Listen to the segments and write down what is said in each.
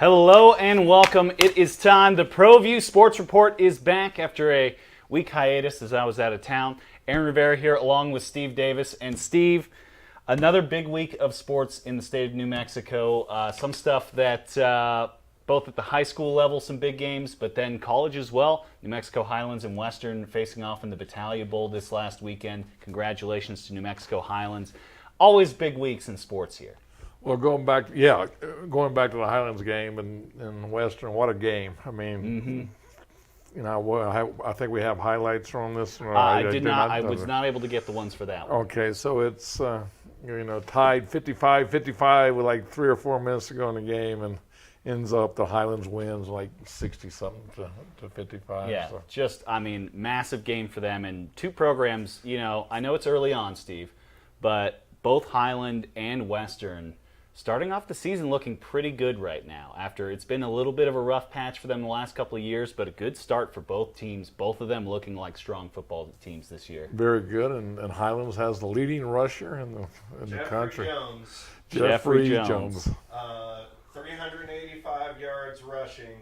Hello and welcome. It is time. The ProView Sports Report is back after a week hiatus as I was out of town. Aaron Rivera here along with Steve Davis. And Steve, another big week of sports in the state of New Mexico. Some stuff that both at the high school level, some big games, but then college as well. New Mexico Highlands and Western facing off in the Battaglia Bowl this last weekend. Congratulations to New Mexico Highlands. Always big weeks in sports here. Well, going back to the Highlands game and Western, what a game! I mean, I think we have highlights from this. I did not. I was not able to get the ones for that one. Okay, so it's tied 55-55 with like 3 or 4 minutes to go in the game, and ends up the Highlands wins like 60-something to 55. Yeah, so. Massive game for them, and two programs. I know it's early on, Steve, but both Highland and Western starting off the season looking pretty good right now. After it's been a little bit of a rough patch for them the last couple of years, but a good start for both teams. Both of them looking like strong football teams this year. Very good, and Highlands has the leading rusher in the country. Jeffrey Jones. 385 yards rushing,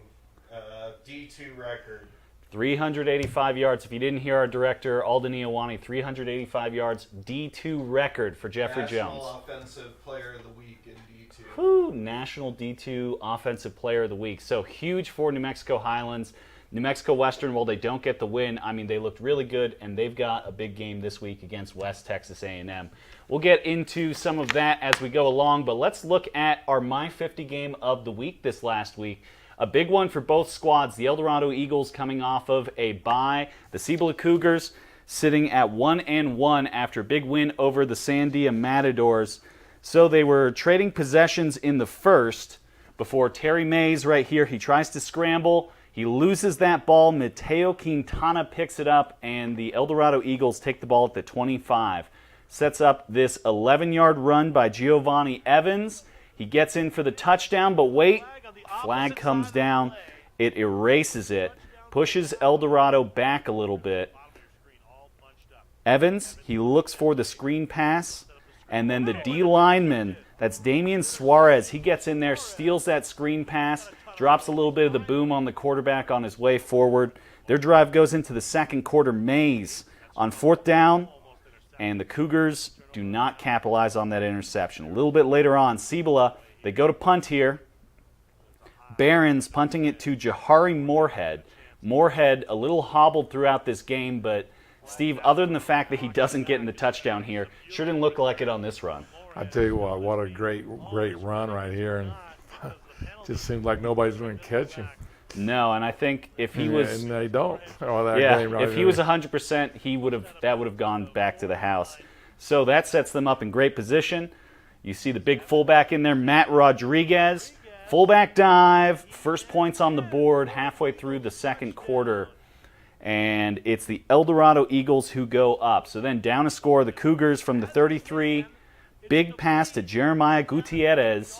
D2 record. 385 yards. If you didn't hear our director, Alden Iowani, 385 yards, D2 record for Jeffrey Jones. National Offensive Player of the Week in D2. Woo, National D2 Offensive Player of the Week. So huge for New Mexico Highlands. New Mexico Western, while they don't get the win, they looked really good, and they've got a big game this week against West Texas A&M. We'll get into some of that as we go along, but let's look at our My 50 game of the week this last week. A big one for both squads. The El Dorado Eagles coming off of a bye. The Cibola Cougars sitting at 1-1 after a big win over the Sandia Matadors. So they were trading possessions in the first before Terry Mays right here. He tries to scramble. He loses that ball. Mateo Quintana picks it up, and the El Dorado Eagles take the ball at the 25. Sets up this 11-yard run by Giovanni Evans. He gets in for the touchdown, but wait. Flag comes down. It erases it. Pushes El Dorado back a little bit. Evans, he looks for the screen pass. And then the D lineman, that's Damian Suarez, he gets in there, steals that screen pass, drops a little bit of the boom on the quarterback on his way forward. Their drive goes into the second quarter. Mays on 4th down, and the Cougars do not capitalize on that interception. A little bit later on, Cibola, they go to punt here. Barron's punting it to Jahari Moorhead. Moorhead a little hobbled throughout this game, but Steve, other than the fact that he doesn't get in the touchdown here, sure didn't look like it on this run. I tell you what a great run right here, and just seems like nobody's going to catch him. No, and I think if he was, and they don't. If he was 100%, that would have gone back to the house. So that sets them up in great position. You see the big fullback in there, Matt Rodriguez. Fullback dive, first points on the board halfway through the second quarter. And it's the El Dorado Eagles who go up. So then down to score, the Cougars from the 33. Big pass to Jeremiah Gutierrez.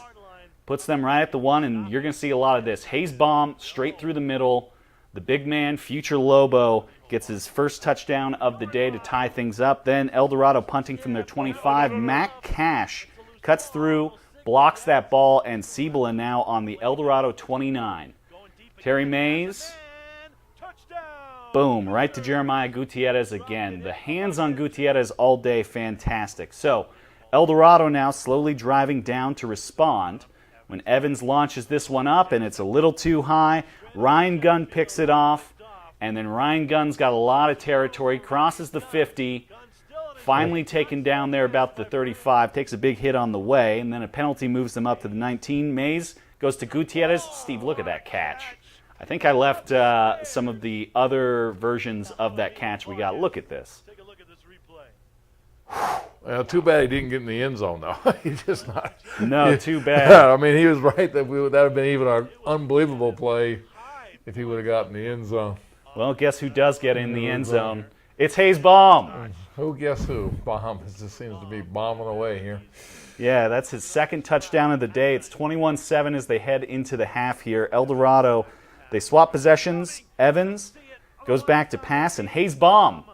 Puts them right at the 1, and you're going to see a lot of this. Hayes bomb straight through the middle. The big man, future Lobo, gets his first touchdown of the day to tie things up. Then El Dorado punting from their 25. Mac Cash cuts through, blocks that ball, and Cibola now on the El Dorado 29. Terry Mays, boom, right to Jeremiah Gutierrez again. The hands on Gutierrez all day, fantastic. So El Dorado now slowly driving down to respond when Evans launches this one up, and it's a little too high. Ryan Gunn picks it off, and then Ryan Gunn's got a lot of territory, crosses the 50, finally taken down there about the 35, takes a big hit on the way, and then a penalty moves them up to the 19. Mays goes to Gutierrez. Steve, look at that catch. I think I left some of the other versions of that catch we got. Look at this. Well, too bad he didn't get in the end zone, though. He's just not. No, too bad. Yeah, he was right that would have been even an unbelievable play if he would have gotten the end zone. Well, guess who does get in the end zone? It's Hayes Baum. Guess who? Baum just seems to be bombing away here. Yeah, that's his second touchdown of the day. It's 21-7 as they head into the half here. El Dorado, they swap possessions. Evans goes back to pass, and Hayes Baum.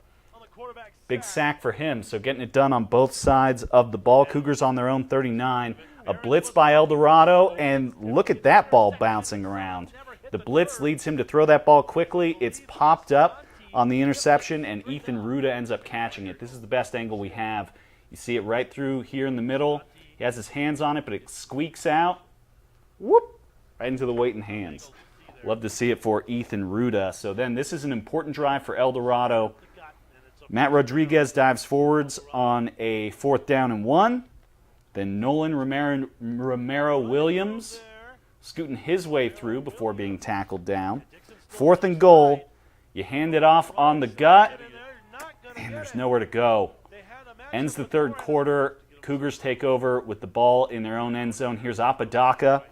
Big sack for him, so getting it done on both sides of the ball. Cougars on their own 39. A blitz by El Dorado, and look at that ball bouncing around. The blitz leads him to throw that ball quickly. It's popped up on the interception, and Ethan Ruda ends up catching it. This is the best angle we have. You see it right through here in the middle. He has his hands on it, but it squeaks out. Whoop! Right into the weight and hands. Love to see it for Ethan Ruda. So then this is an important drive for El Dorado. Matt Rodriguez dives forwards on a 4th down and 1. Then Nolan Romero Williams scooting his way through before being tackled down. 4th and goal. You hand it off on the gut, and there's nowhere to go. Ends the 3rd quarter. Cougars take over with the ball in their own end zone. Here's Apodaca.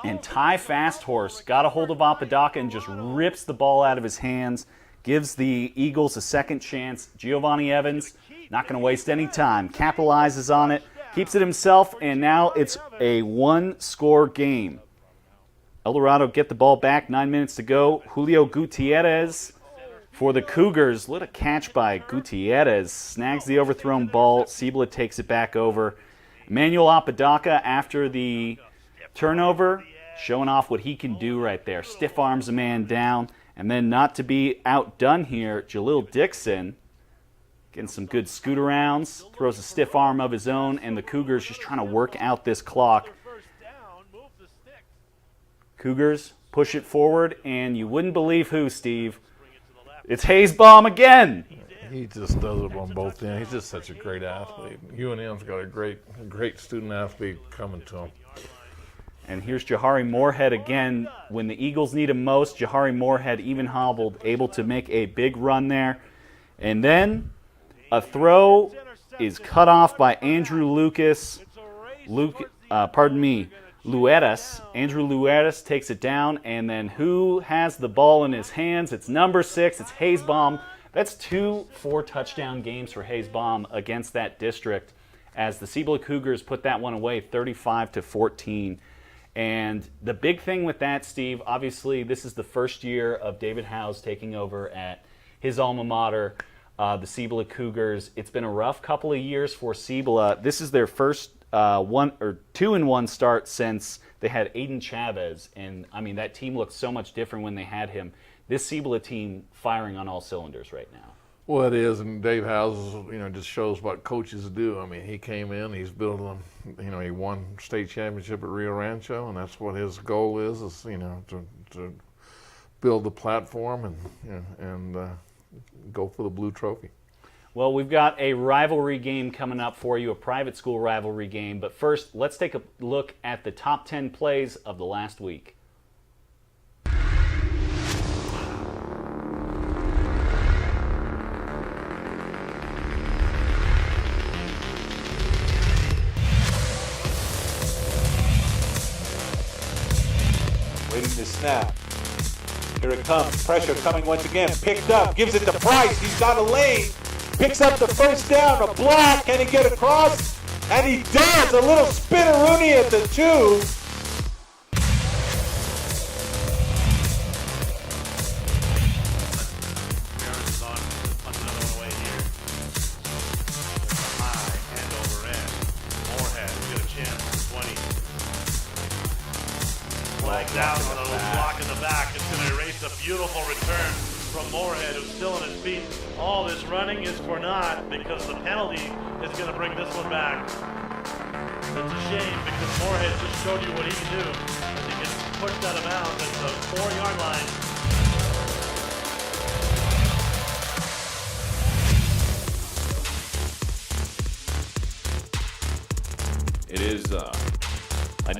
And Ty Fasthorse got a hold of Apodaca and just rips the ball out of his hands. Gives the Eagles a second chance. Giovanni Evans, not going to waste any time. Capitalizes on it. Keeps it himself, and now it's a 1-score game. El Dorado get the ball back, 9 minutes to go. Julio Gutierrez for the Cougars. What a catch by Gutierrez. Snags the overthrown ball. Cibola takes it back over. Emmanuel Apodaca after the turnover, showing off what he can do right there. Stiff arms a man down. And then not to be outdone here, Jalil Dixon getting some good scoot-arounds, throws a stiff arm of his own, and the Cougars just trying to work out this clock. Cougars push it forward, and you wouldn't believe who, Steve. It's Hayes-Baum again. He just does it on both ends. He's just such a great athlete. UNM's got a great student athlete coming to him. And here's Jahari Moorhead again. When the Eagles need him most, Jahari Moorhead, even hobbled, લુએટસ to make a big run there. And then a throw is cut off by Andrew Lucas. Luetis. Andrew Luetis takes it down, and then who has the ball in his hands? It's number 6. It's Hayes-Baum. That's 2 4-touchdown games for Hayes-Baum against that district, as the Cibola Cougars put that one away 35-14. And the big thing with that, Steve, obviously this is the first year of David Howes taking over at his alma mater, the Cibola Cougars. It's been a rough couple of years for Cibola. This is their first 2-1 start since they had Aiden Chavez, and I mean that team looked so much different when they had him. This Cibola team firing on all cylinders right now. Well, it is, and Dave Howes, just shows what coaches do. I mean, he came in, he's building, he won state championship at Rio Rancho, and that's what his goal is to build the platform and go for the blue trophy. Well, we've got a rivalry game coming up for you, a private school rivalry game. But first, let's take a look at the top 10 plays of the last week. Waiting to snap. Here it comes. Pressure coming once again. Picked up. Gives it to Price. He's got a lane. Picks up the first down. A block. Can he get across? And he does. A little spinneroonie at the 2. Down on a little block in the back. It's going to erase a beautiful return from Moorhead, who's still on his feet. All this running is for naught because the penalty is going to bring this one back. It's a shame because Moorhead just showed you what he can do as he gets pushed out of bounds at the 4-yard line. It is a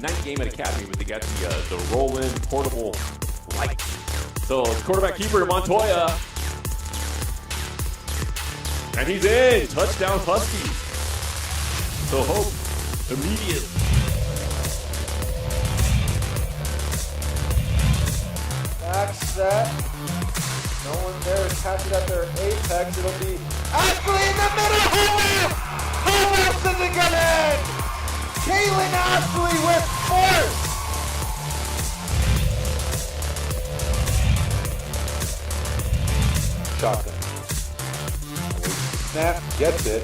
night game at Academy, but they got the roll-in portable light. So quarterback keeper Montoya, and he's in. Touchdown Huskies. So Hope immediate. Back set. No one there to catch it at their apex. It'll be Ashley in the middle. Who else is it gonna end? Kaylin Ashley with force. Shotgun. Snap, gets it.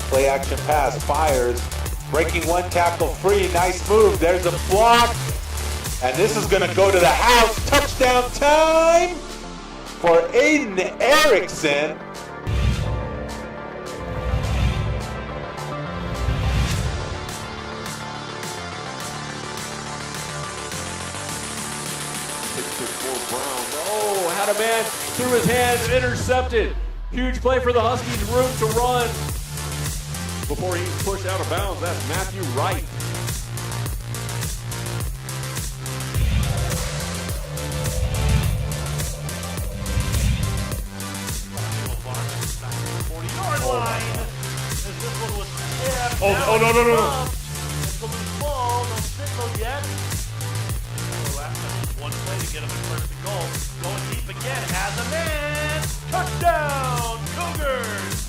Play action pass, fires. Breaking one tackle free. Nice move. There's a block. And this is going to go to the house. Touchdown time for Aiden Erickson. Oh, had a man through his hands, intercepted. Huge play for the Huskies, room to run. Before he's pushed out of bounds, that's Matthew Wright. Oh, no. It's a loose ball. No signal yet. One play to get him in first and goal. Going deep again. Has a man. Touchdown, Cougars.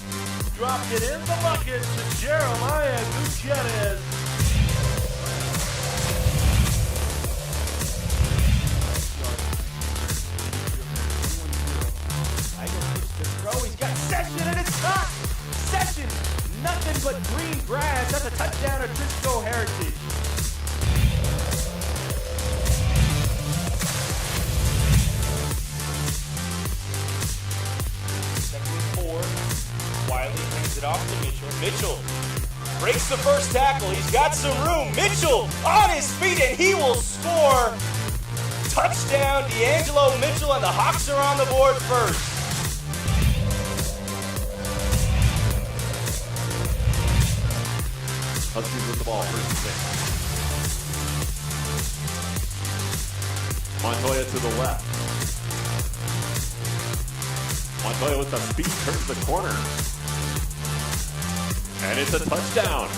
Dropped it in the bucket to Jeremiah Gutierrez. He's got Session and it's caught. Session, nothing but green grass. That's a touchdown of Trisco Heritage. Second and 4. Wiley hands it off to Mitchell. Mitchell breaks the first tackle. He's got some room. Mitchell on his feet and he will score. Touchdown, D'Angelo Mitchell, and the Hawks are on the board first. Huskies with the ball, first and 6. Montoya to the left. Montoya with the speed turns the corner. And it's a touchdown.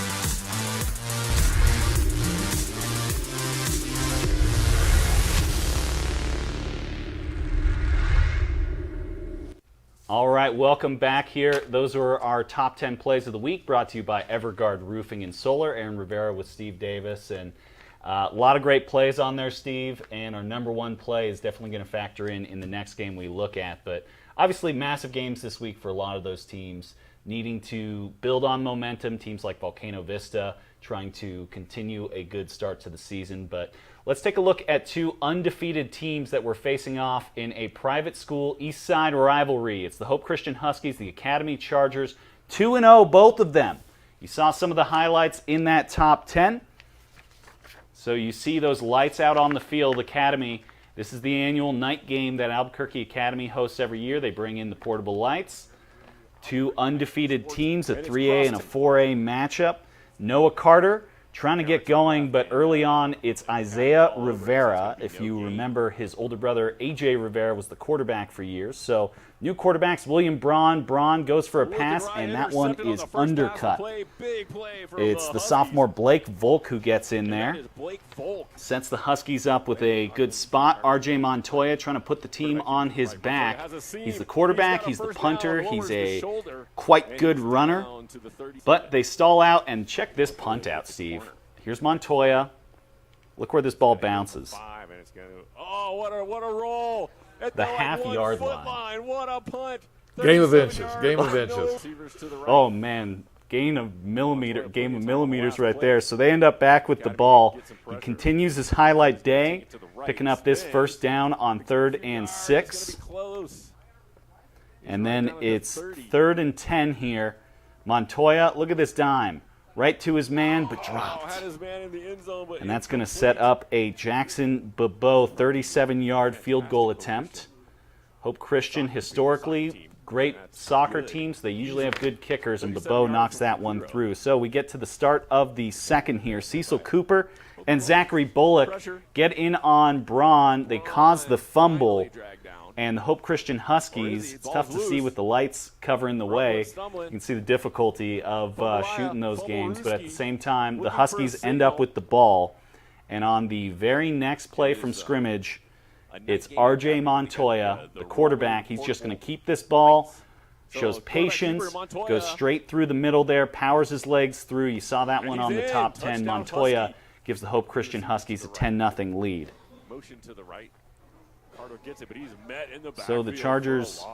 All right, welcome back here. Those were our top 10 plays of the week, brought to you by Everguard Roofing and Solar. Aaron Rivera with Steve Davis. And a lot of great plays on there, Steve. And our number one play is definitely going to factor in the next game we look at. But obviously massive games this week for a lot of those teams, needing to build on momentum. Teams like Volcano Vista trying to continue a good start to the season. But let's take a look at two undefeated teams that were facing off in a private school East Side rivalry. It's the Hope Christian Huskies, the Academy Chargers, 2-0, both of them. You saw some of the highlights in that top 10. So you see those lights out on the field. Academy, this is the annual night game that Albuquerque Academy hosts every year. They bring in the portable lights. Two undefeated teams, a 3A and a 4A matchup. Noah Carter trying to get going, but early on it's Isaiah Rivera. If you remember, his older brother AJ Rivera was the quarterback for years. So new quarterbacks, William Braun. Braun goes for a pass, and that one is undercut. It's the sophomore Blake Volk who gets in there. Sets the Huskies up with a good spot. RJ Montoya trying to put the team on his back. He's the quarterback, he's the punter, he's a quite good runner. But they stall out, and check this punt out, Steve. Here's Montoya. Look where this ball bounces. Oh, what a roll. The half-yard line. What a punt. Game of inches. Game of inches. Oh, man. Gain of millimeters right there. So they end up back with the ball. He continues his highlight day, picking up this first down on 3rd and 6. And then it's 3rd and 10 here. Montoya, look at this dime. Right to his man, but dropped. And that's going to set up a Jackson Bobo 37-yard field goal attempt. Hope Christian, historically, great soccer teams. They usually have good kickers, and Bobo knocks that one through. So we get to the start of the second here. Cecil Cooper and Zachary Bullock get in on Braun. They cause the fumble. And the Hope Christian Huskies, it's tough to see with the lights covering the way. You can see the difficulty of shooting those games. But at the same time, the Huskies end up with the ball. And on the very next play from scrimmage, it's RJ Montoya, the quarterback. He's just going to keep this ball, shows patience, goes straight through the middle there, powers his legs through. You saw that one on the top 10. Montoya gives the Hope Christian Huskies a 10-0 lead. Motion to the right. Gets it, but he's met in the so the Chargers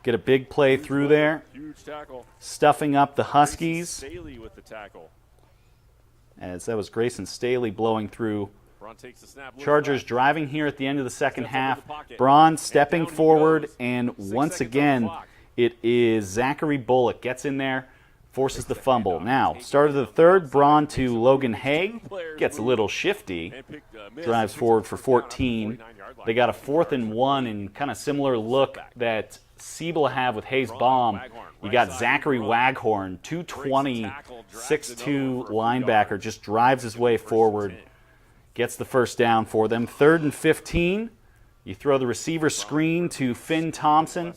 get a big play through there, huge tackle, stuffing up the Huskies. Staley with the tackle. as that was Grayson Staley blowing through. Braun takes the snap. Chargers driving here at the end of the second half. Braun stepping forward, and once again, it is Zachary Bullock. Gets in there, forces the fumble. Now, start of the third, Braun to Logan Haig. Gets a little shifty. Drives forward for 14. They got a 4th and 1 and kind of similar look that Siebel have with Hayes Baum. You got Zachary Waghorn, 220, 6'2 linebacker, just drives his way forward. Gets the first down for them. 3rd and 15. You throw the receiver screen to Finn Thompson.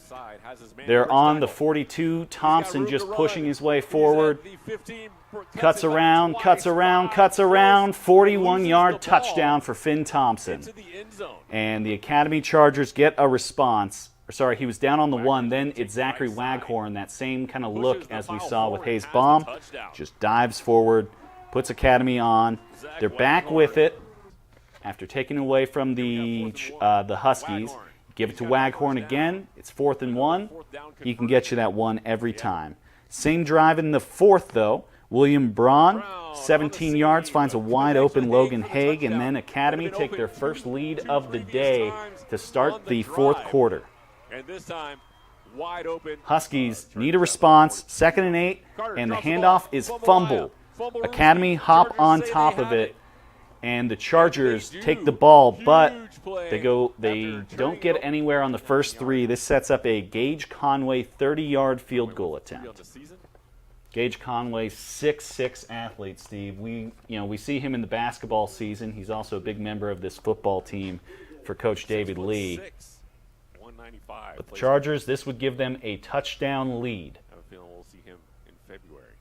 They're on the 42. Thompson just pushing his way forward. Cuts around, cuts around, cuts around. 41-yard touchdown for Finn Thompson. And the Academy Chargers get a response. Sorry, he was down on the 1. Then it's Zachary Waghorn, that same kind of look as we saw with Hayes Baum. Just dives forward, puts Academy on. They're back with it after taking away from the Huskies. Give it to Waghorn again. It's 4th and 1. He can get you that one every time. Same drive in the 4th, though. William Braun, 17 yards, finds a wide-open Logan Haig, and then Academy take their first lead of the day to start the 4th quarter. And this time, wide open. Huskies need a response. 2nd and 8, and the handoff is fumble. Academy hop on top of it, and the Chargers take the ball, but they don't get anywhere on the first 3. This sets up a Gage Conway 30-yard field goal attempt. Gage Conway, 6'6" athlete, Steve. We see him in the basketball season. He's also a big member of this football team for Coach David Lee. But the Chargers, this would give them a touchdown lead. I have a feeling we'll see him in February.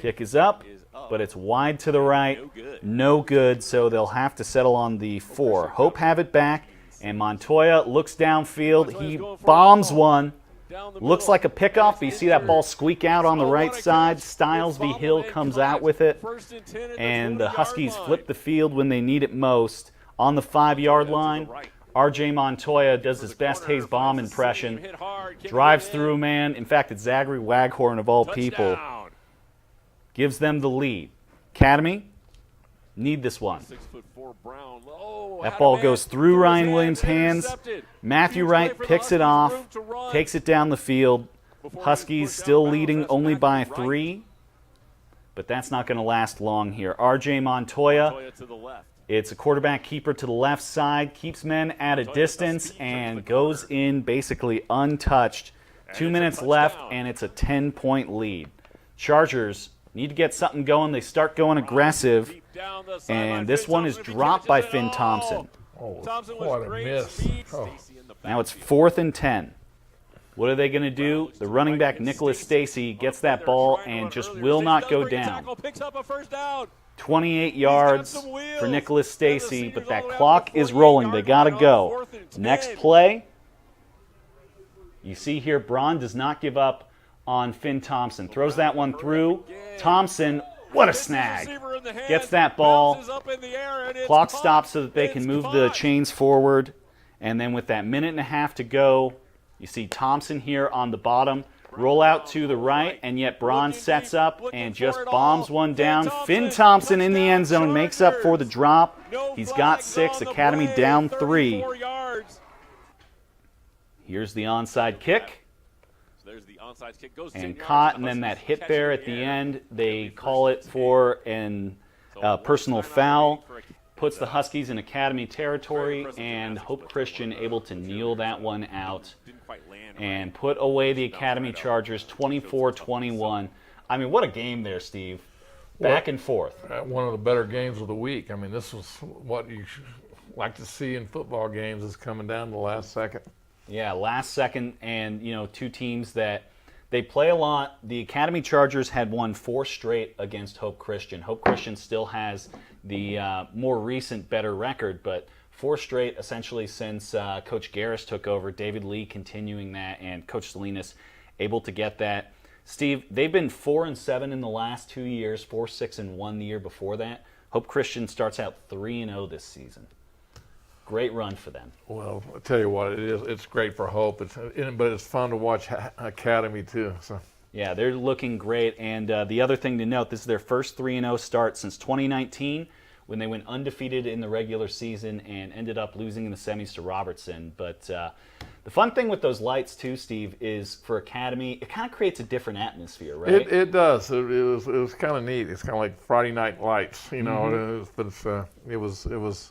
Kick is up, but it's wide to the right. No good, so they'll have to settle on the 4. Hope have it back, and Montoya looks downfield. He bombs one. Looks like a pickoff, but you see that ball squeak out on the right side. Styles v. Hill comes out with it, and the Huskies flip the field when they need it most. On the 5-yard line, R.J. Montoya does his best Hayes Baum impression. Drives through, man. In fact, it's Zachary Waghorn of all people. Gives them the lead. Academy need this one. That ball goes through Ryan Williams' hands. Matthew Wright picks it off, takes it down the field. Huskies still leading only by 3, but that's not going to last long here. R.J. Montoya, it's a quarterback keeper to the left side, keeps men at a distance, and goes in basically untouched. 2 minutes left, and it's a 10-point lead. Chargers need to get something going. They start going aggressive, and this one is dropped by Finn Thompson. Oh, what a miss. Oh. Now it's 4th and 10. What are they going to do? The running back, Nicholas Stacy, gets that ball and just will not go down. 28 yards for Nicholas Stacy, but that clock is rolling. They got to go. Next play, you see here, Braun does not give up on Finn Thompson. Throws that one through. Thompson, what a snag. Gets that ball. Clock stops so that they can move the chains forward. And then with that minute and a half to go, you see Thompson here on the bottom. Roll out to the right, and yet Braun sets up and just bombs one down. Finn Thompson in the end zone makes up for the drop. He's got 6. Academy down 3. Here's the onside kick. There's the onside kick. Goes and caught, and then that hit there at the end, they call it for an personal foul. Puts the Huskies in Academy territory, and Hope Christian able to kneel that one out and put away the Academy Chargers 24-21. I mean, what a game there, Steve. Back and forth. One of the better games of the week. I mean, this was what you like to see in football games, is coming down to the last second. Yeah, last second, and, two teams that they play a lot. The Academy Chargers had won 4 straight against Hope Christian. Hope Christian still has the more recent, better record, but 4 straight essentially since Coach Garris took over. David Lee continuing that, and Coach Salinas able to get that. Steve, they've been 4-7 in the last 2 years, 4-6-1 the year before that. Hope Christian starts out 3-0 this season. Great run for them. Well, I'll tell you what, it is. It's great for Hope, but it's fun to watch Academy too. So Yeah, they're looking great. And the other thing to note, this is their first 3-0 start since 2019, when they went undefeated in the regular season and ended up losing in the semis to Robertson. But the fun thing with those lights, too, Steve, is for Academy, it kind of creates a different atmosphere, right? It does. It was kind of neat. It's kind of like Friday Night Lights, you know. It was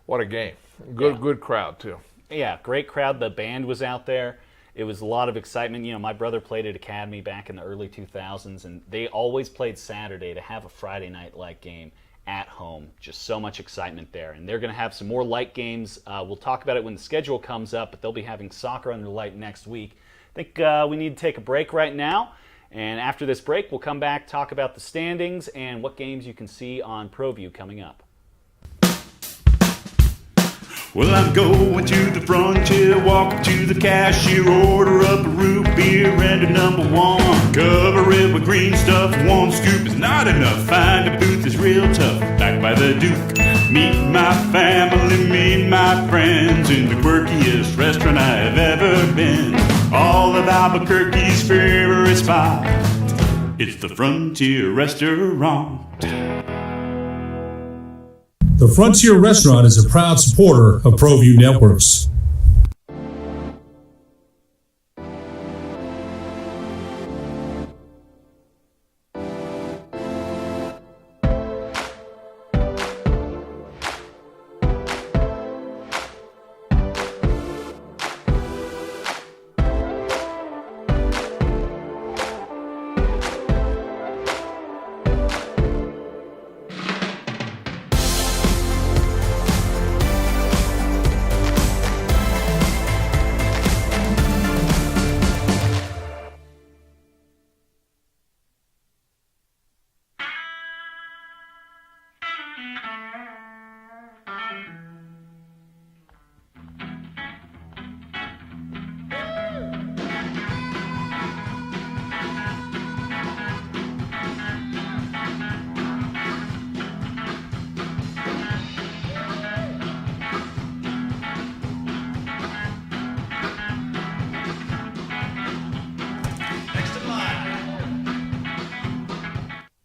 what a game. Good crowd too. Yeah, great crowd. The band was out there. It was a lot of excitement. You know, my brother played at Academy back in the early 2000s, and they always played Saturday to have a Friday night-like game at home. Just so much excitement there. And they're going to have some more light games. We'll talk about it when the schedule comes up, but they'll be having soccer under light next week. I think we need to take a break right now. And after this break, we'll come back, talk about the standings and what games you can see on ProView coming up. Well, I'm going to the frontier, walk up to the cashier, order up a root beer and a number one. Cover it with green stuff, one scoop is not enough. Find a booth is real tough, back by the Duke. Meet my family, meet my friends in the quirkiest restaurant I've ever been. All of Albuquerque's favorite spot, it's the Frontier Restaurant. The Frontier Restaurant is a proud supporter of ProView Networks.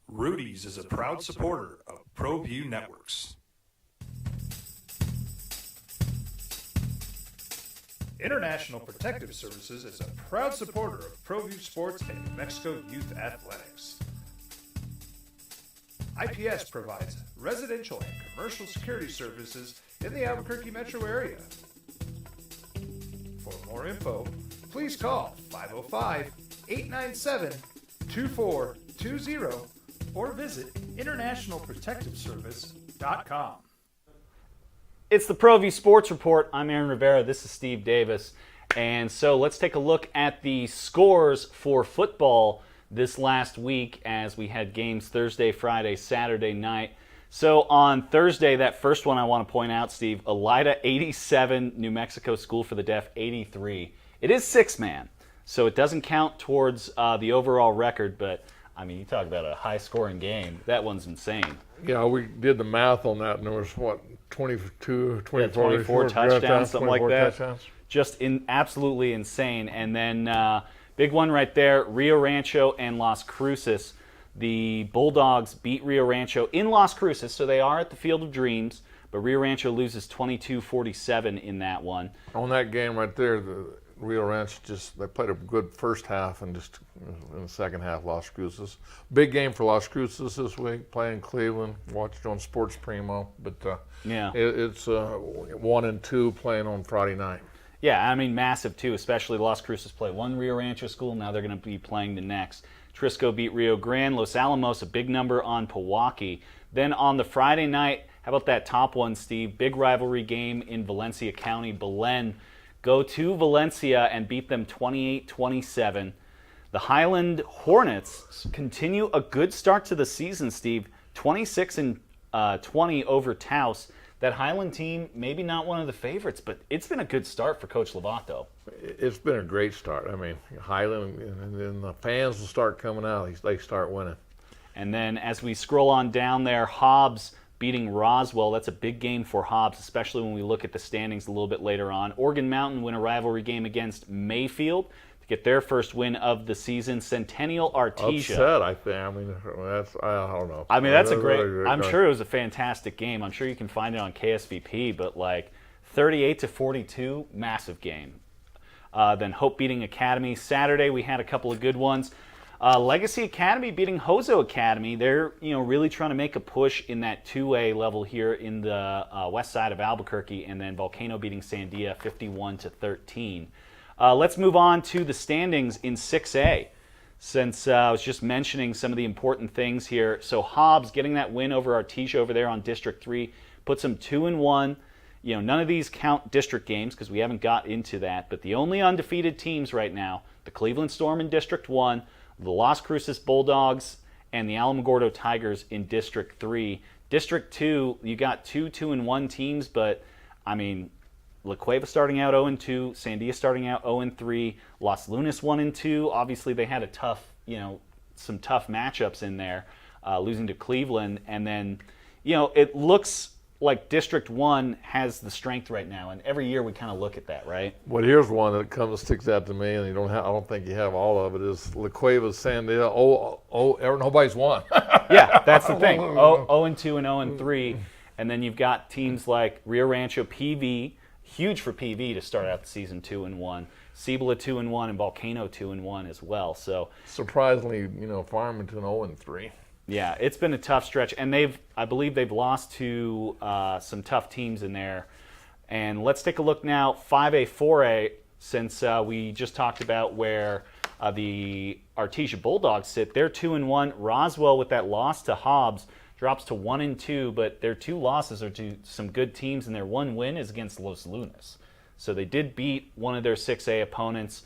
Rudy's is a proud supporter of ProView Networks. International Protective Services is a proud supporter of ProView Sports and New Mexico Youth Athletics. IPS provides residential and commercial security services in the Albuquerque metro area. For more info, please call 505-897-2420 or visit internationalprotectiveservice.com. It's the ProView Sports Report. I'm Aaron Rivera. This is Steve Davis. And so let's take a look at the scores for football this last week as we had games Thursday, Friday, Saturday night. So on Thursday, that first one I want to point out, Steve, Elida 87, New Mexico School for the Deaf 83. It is six-man, so it doesn't count towards the overall record, but I mean, you talk about a high-scoring game. That one's insane. Yeah, we did the math on that, and there was, 24 touchdowns, something like that. Touchdowns. Just absolutely insane. And then big one right there, Rio Rancho and Las Cruces. The Bulldogs beat Rio Rancho in Las Cruces, so they are at the Field of Dreams, but Rio Rancho loses 22-47 in that one. On that game right there, the Rio Rancho they played a good first half and just in the second half, Las Cruces. Big game for Las Cruces this week, playing Cleveland. Watched on Sports Primo, but it's 1 and 2 playing on Friday night. Yeah, I mean, massive too, especially Las Cruces play one Rio Rancho school. Now they're going to be playing the next. Trisco beat Rio Grande. Los Alamos, a big number on Pewaukee. Then on the Friday night, how about that top one, Steve? Big rivalry game in Valencia County. Belen go to Valencia and beat them 28-27. The Highland Hornets continue a good start to the season, Steve. 26-20 over Taos. That Highland team, maybe not one of the favorites, but it's been a good start for Coach Lovato. It's been a great start. I mean, Highland, and then the fans will start coming out. They start winning. And then as we scroll on down there, Hobbs beating Roswell. That's a big game for Hobbs, especially when we look at the standings a little bit later on. Oregon Mountain win a rivalry game against Mayfield to get their first win of the season. Centennial Artesia. Upset, I think. I mean, I don't know. I mean, that's a great. Really I'm sure it was a fantastic game. I'm sure you can find it on KSVP, but like 38-42, massive game. Then Hope beating Academy. Saturday we had a couple of good ones. Legacy Academy beating Hozo Academy. They're really trying to make a push in that 2A level here in the west side of Albuquerque, and then Volcano beating Sandia 51-13. Let's move on to the standings in 6A. Since I was just mentioning some of the important things here, so Hobbs getting that win over Artesia over there on District 3 puts them 2-1. None of these count district games because we haven't got into that, but the only undefeated teams right now, the Cleveland Storm in District 1, the Las Cruces Bulldogs, and the Alamogordo Tigers in District 3. District 2, you got 2-1 teams, but, I mean, La Cueva starting out 0-2, Sandia starting out 0-3, Los Lunas 1-2. Obviously, they had a tough, some tough matchups in there, losing to Cleveland. And then, it looks like District 1 has the strength right now, and every year we kind of look at that, right? Well, here's one that sticks out to me, and I don't think you have all of it, is La Cueva, Sandia. Nobody's won. Yeah, that's the thing. 0-2 and 0-3. And then you've got teams like Rio Rancho PV, huge for PV to start out the season 2-1. Cibola 2-1 and Volcano 2-1 as well. So surprisingly, Farmington 0-3. Yeah, it's been a tough stretch, and I believe they've lost to some tough teams in there. And let's take a look now, 5A, 4A, since we just talked about where the Artesia Bulldogs sit. They're 2-1. Roswell, with that loss to Hobbs, drops to 1-2, but their 2 losses are to some good teams, and their 1 win is against Los Lunas. So they did beat one of their 6A opponents.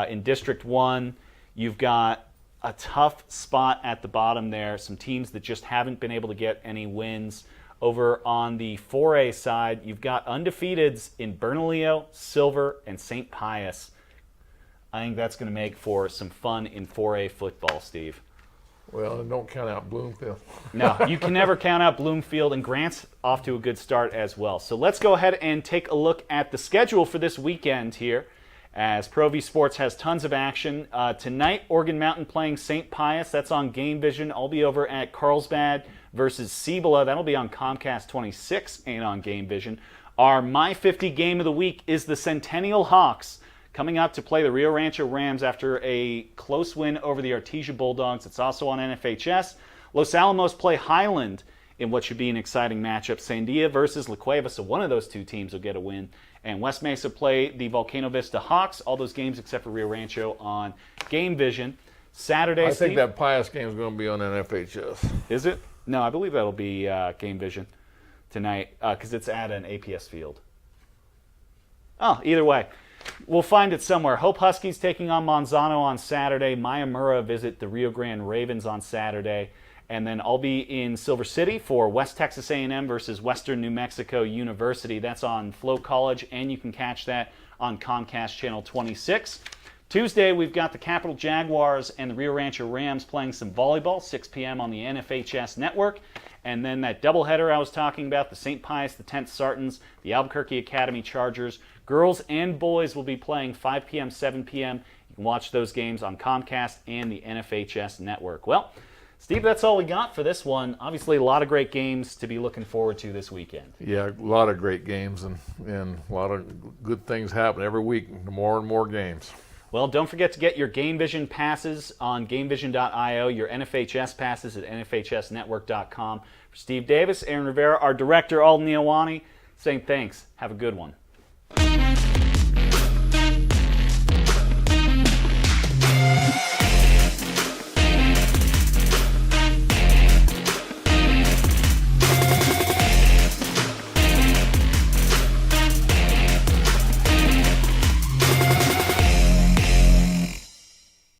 In District 1, you've got a tough spot at the bottom there. Some teams that just haven't been able to get any wins. Over on the 4A side, you've got undefeateds in Bernalillo, Silver, and St. Pius. I think that's going to make for some fun in 4A football, Steve. Well, don't count out Bloomfield. No, you can never count out Bloomfield, and Grant's off to a good start as well. So let's go ahead and take a look at the schedule for this weekend here, as ProView Sports has tons of action. Tonight, Oregon Mountain playing St. Pius. That's on Game Vision. I'll be over at Carlsbad versus Cibola. That'll be on Comcast 26 and on Game Vision. Our My 50 game of the week is the Centennial Hawks, coming up to play the Rio Rancho Rams after a close win over the Artesia Bulldogs. It's also on NFHS. Los Alamos play Highland in what should be an exciting matchup. Sandia versus La Cueva, so one of those 2 teams will get a win. And West Mesa play the Volcano Vista Hawks. All those games except for Rio Rancho on Game Vision. Saturday, I think that Pius game is going to be on NFHS. Is it? No, I believe that'll be Game Vision tonight because it's at an APS field. Oh, either way. We'll find it somewhere. Hope Huskies taking on Monzano on Saturday. Mayamura visit the Rio Grande Ravens on Saturday. And then I'll be in Silver City for West Texas A&M versus Western New Mexico University. That's on Flow College, and you can catch that on Comcast Channel 26. Tuesday, we've got the Capital Jaguars and the Rio Rancho Rams playing some volleyball, 6 p.m. on the NFHS network. And then that doubleheader I was talking about, the St. Pius, the 10th Sartans, the Albuquerque Academy Chargers. Girls and boys will be playing 5 p.m., 7 p.m. You can watch those games on Comcast and the NFHS network. Well, Steve, that's all we got for this one. Obviously, a lot of great games to be looking forward to this weekend. Yeah, a lot of great games and a lot of good things happen every week, more and more games. Well, don't forget to get your Game Vision passes on GameVision.io, your NFHS passes at NFHSnetwork.com. For Steve Davis, Aaron Rivera, our director, Alden Iowani, saying thanks. Have a good one.